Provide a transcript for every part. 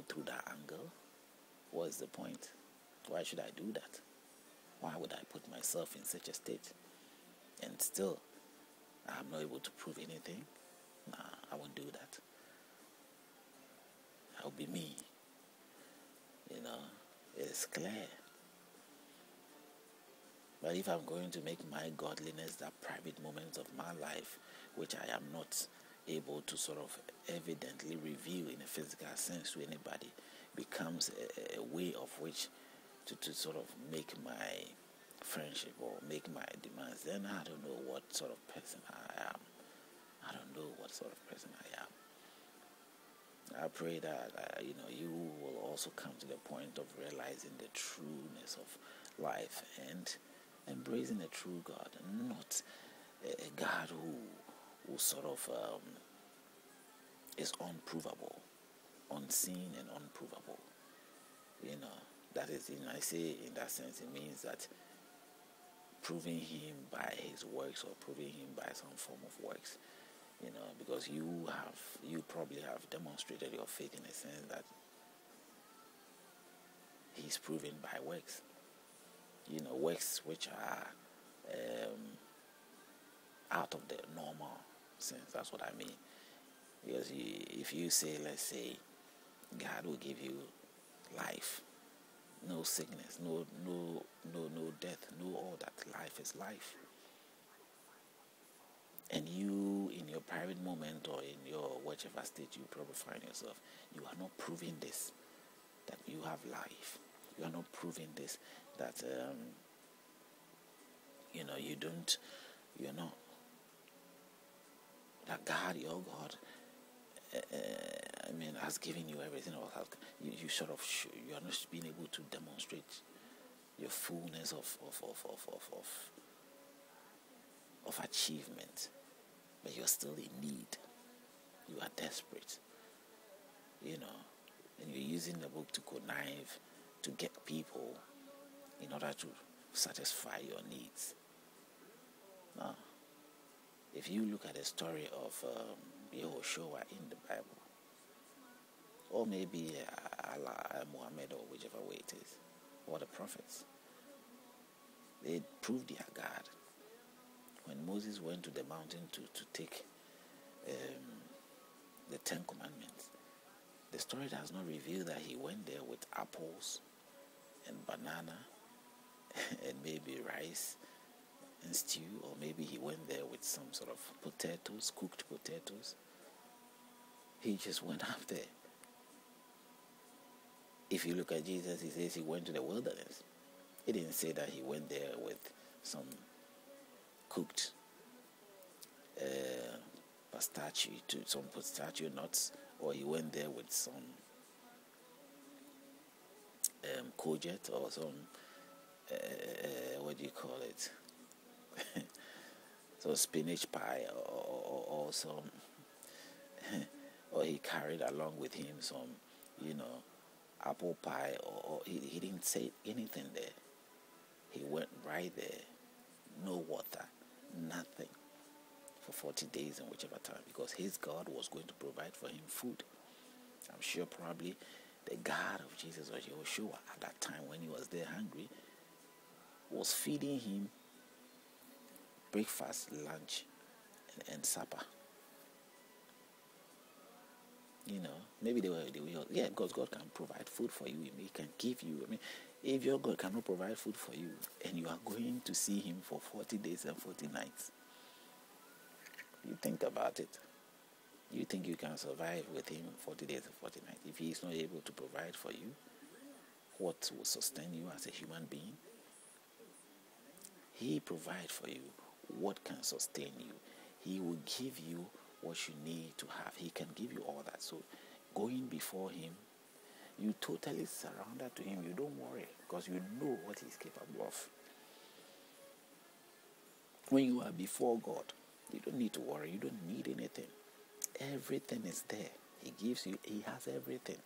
through that angle? What is the point? Why should I do that? Why would I put myself in such a state? And still, I'm not able to prove anything? Nah, I won't do that. I'll be me. It's clear. But if I'm going to make my godliness that private moment of my life, which I am not able to sort of evidently reveal in a physical sense to anybody, becomes a way of which to sort of make my friendship or make my demands, then I don't know what sort of person I am. I don't know what sort of person I am. I pray that you will also come to the point of realizing the trueness of life and embracing a true God, and not a God who sort of is unprovable, unseen and unprovable. That is, I say in that sense, it means that proving him by his works or proving him by some form of works. Because you probably have demonstrated your faith in a sense that he's proven by works. Works which are out of the normal sense. That's what I mean. Because if you say, let's say, God will give you life, no sickness, no death, no all that. Life is life. And you, in your private moment or in your whichever state you probably find yourself, you are not proving this, that you have life. You are not proving this, that, you're not, that God, your God, has given you everything, or you sort of, you are not being able to demonstrate your fullness of achievement. But you're still in need. You are desperate. And you're using the book to connive, to get people in order to satisfy your needs. Now, if you look at the story of Yehoshua in the Bible, or maybe Allah, Muhammad, or whichever way it is, or the prophets, they proved their God. When Moses went to the mountain to take the 10 Commandments, the story does not reveal that he went there with apples and banana and maybe rice and stew, or maybe he went there with some sort of potatoes, cooked potatoes. He just went up there. If you look at Jesus, he says he went to the wilderness. He didn't say that he went there with some cooked pistachio nuts, or he went there with some courgette or some what do you call it? So spinach pie, or some, or he carried along with him some, apple pie, or he didn't say anything there. He went right there, no water, nothing, for 40 days and whichever time, because his God was going to provide for him food. I'm sure probably the God of Jesus, or Yehoshua, at that time when he was there hungry, was feeding him breakfast, lunch, and supper. Maybe they were, because God can provide food for you. He can give you. If your God cannot provide food for you, and you are going to see him for 40 days and 40 nights, you think about it. You think you can survive with him 40 days and 40 nights? If he is not able to provide for you, what will sustain you as a human being? He provides for you what can sustain you. He will give you what you need to have. He can give you all that. So going before him, you totally surrender to him. You don't worry, because you know what he's capable of. When you are before God, you don't need to worry. You don't need anything. Everything is there. He gives you. He has everything.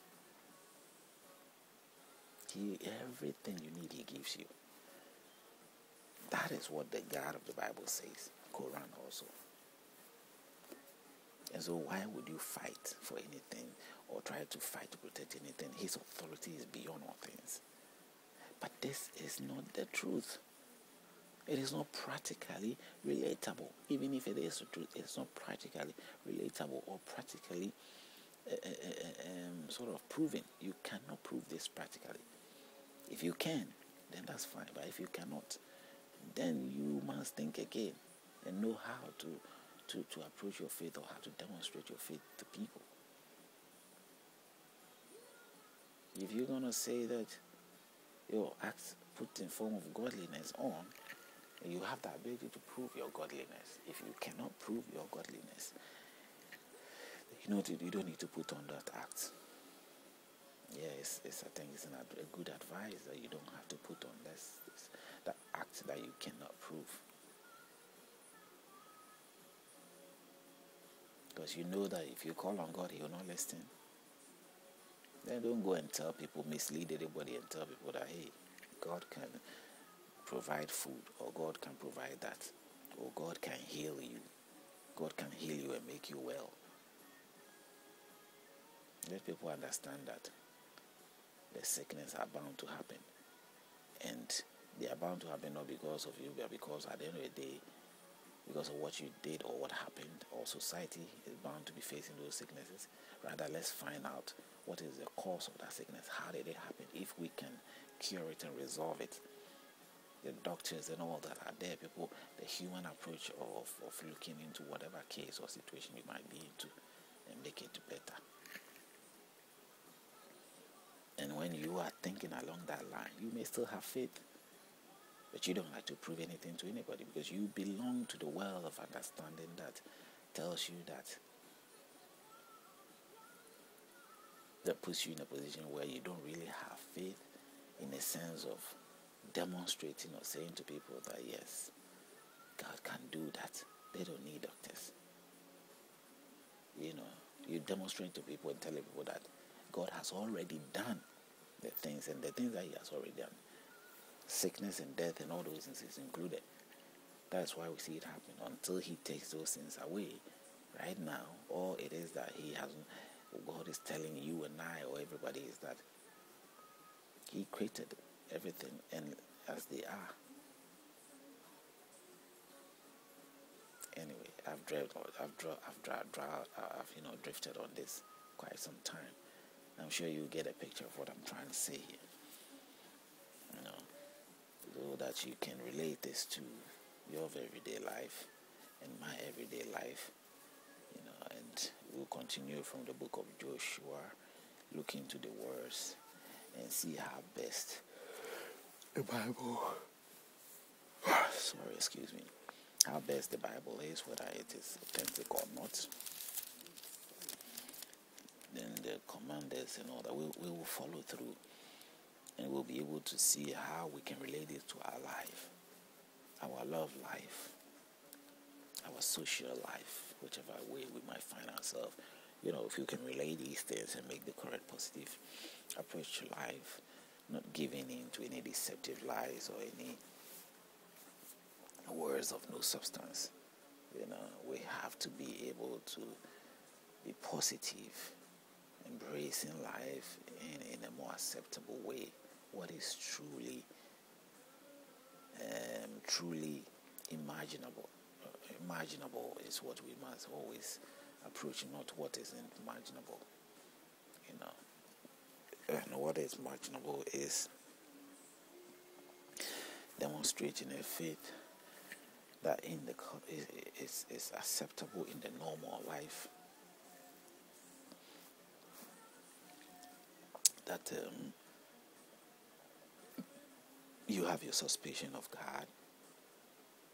Everything you need, he gives you. That is what the God of the Bible says. Quran also. And so why would you fight for anything or try to fight to protect anything? His authority is beyond all things. But this is not the truth. It is not practically relatable. Even if it is the truth, it's not practically relatable or practically sort of proven. You cannot prove this practically. If you can, then that's fine. But if you cannot, then you must think again and know how to approach your faith or how to demonstrate your faith to people. If you're going to say that your acts put in form of godliness on, you have the ability to prove your godliness. If you cannot prove your godliness, you don't need to put on that act. Yes, I think it's a good advice that you don't have to put on that act that you cannot prove. Because you know that if you call on God, He will not listen. Then don't go and tell people, mislead everybody and tell people that, hey, God can provide food, or God can provide that, or God can heal you. God can heal you and make you well. Let people understand that the sickness are bound to happen. And they are bound to happen not because of you, but because at the end of the day, because of what you did or what happened, or society is bound to be facing those sicknesses. Rather, let's find out what is the cause of that sickness. How did it happen? If we can cure it and resolve it. The doctors and all that are there, people, the human approach of looking into whatever case or situation you might be into and make it better. And when you are thinking along that line, you may still have faith. But you don't like to prove anything to anybody because you belong to the world of understanding that tells you that puts you in a position where you don't really have faith in a sense of demonstrating or saying to people that yes, God can do that. They don't need doctors. You demonstrate to people and telling people that God has already done the things, and the things that He has already done, sickness and death and all those things is included. That's why we see it happen. Until He takes those things away, right now, all it is that He hasn't, God is telling you and I or everybody is that He created everything and as they are. Anyway, I've drifted on this quite some time. I'm sure you get a picture of what I'm trying to say here. So that you can relate this to your everyday life and my everyday life. And we'll continue from the book of Joshua, look into the words and see how best the Bible how best the Bible is, whether it is authentic or not. Then the commanders and all that, we will follow through, and we'll be able to see how we can relate it to our life, our love life, our social life, whichever way we might find ourselves. If you can relate these things and make the correct positive approach to life, not giving in to any deceptive lies or any words of no substance. We have to be able to be positive, embracing life in a more acceptable way. What is truly imaginable. Imaginable is what we must always approach, not what isn't imaginable. And what is imaginable is demonstrating a faith that is acceptable in the normal life. That you have your suspicion of God,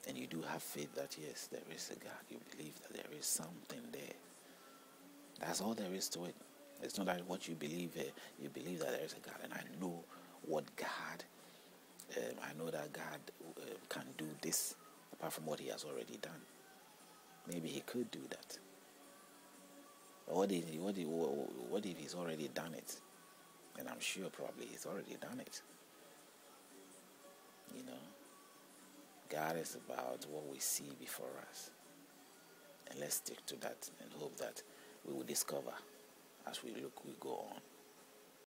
and you do have faith that yes, there is a God. You believe that there is something there. That's all there is to it. It's not that what you believe, you believe that there is a God, and I know what God, I know that God can do this apart from what He has already done. Maybe He could do that. But what if He's already done it? And I'm sure probably He's already done it. God is about what we see before us. And let's stick to that and hope that we will discover as we go on.